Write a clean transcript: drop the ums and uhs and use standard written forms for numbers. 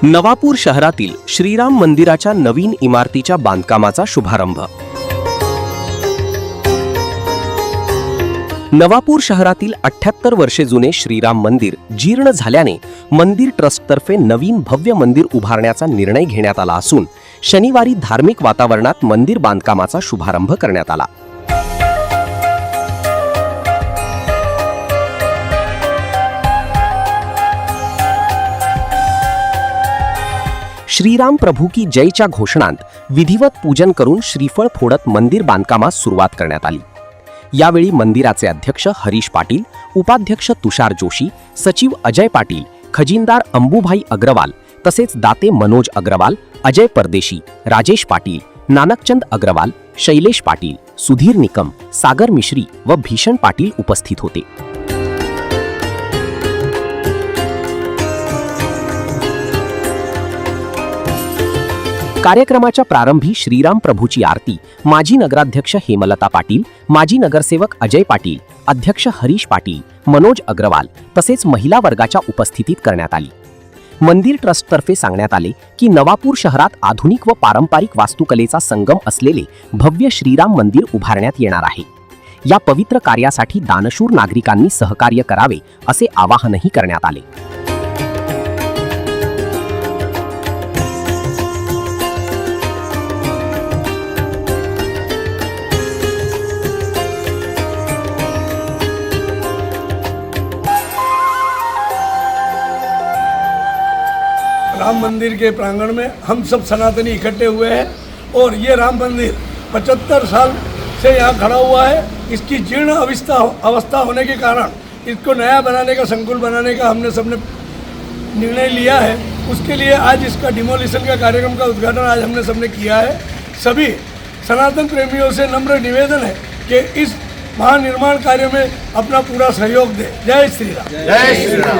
नवापूर शहरातील श्रीराम मंदिराच्या नवीन इमारतीच्या बांधकामाचा शुभारंभ। नवापूर शहरातील 78 वर्षे जुने श्रीराम मंदिर जीर्ण झाल्याने मंदिर ट्रस्टतर्फे नवीन भव्य मंदिर उभारण्याचा निर्णय घेण्यात आला असून शनिवारी धार्मिक वातावरणात मंदिर बांधकामाचा शुभारंभ करण्यात आला। श्रीराम प्रभू की जयच्या घोषणांत विधिवत पूजन करून श्रीफळ फोडत मंदिर बांधकामास सुरुवात करण्यात आली। यावेळी मंदिराचे अध्यक्ष हरीश पाटील, उपाध्यक्ष तुषार जोशी, सचिव अजय पाटील, खजिनदार अंबुभाई अग्रवाल तसेच दाते मनोज अग्रवाल, अजय परदेशी, राजेश पाटील, नानकचंद अग्रवाल, शैलेश पाटील, सुधीर निकम, सागर मिश्री व भीषण पाटील उपस्थित होते। कार्यक्रमाच्या प्रारंभी श्रीराम प्रभूची आरती माजी नगराध्यक्ष हेमलता पाटील, माजी नगरसेवक अजय पाटील, अध्यक्ष हरीश पाटील, मनोज अग्रवाल तसेच महिला वर्गाच्या उपस्थितीत करण्यात आली। मंदिर ट्रस्टतर्फे सांगण्यात आले की नवापूर शहरात आधुनिक व पारंपरिक वास्तुकलेचा संगम असलेले भव्य श्रीराम मंदिर उभारण्यात येणार आहे। या पवित्र कार्यासाठी दानशूर नागरिकांनी सहकार्य करावे असे आवाहनही करण्यात आले। राम मंदिर के प्रांगण में हम सब सनातनी इकट्ठे हुए हैं और ये राम मंदिर 75 साल से यहाँ खड़ा हुआ है। इसकी जीर्ण अवस्था होने के कारण इसको नया बनाने का, संकुल बनाने का हमने सबने निर्णय लिया है। उसके लिए आज इसका डिमोलिशन का कार्यक्रम का उद्घाटन आज हमने सबने किया है। सभी सनातन प्रेमियों से नम्र निवेदन है कि इस महानिर्माण कार्य में अपना पूरा सहयोग दें। जय श्री राम।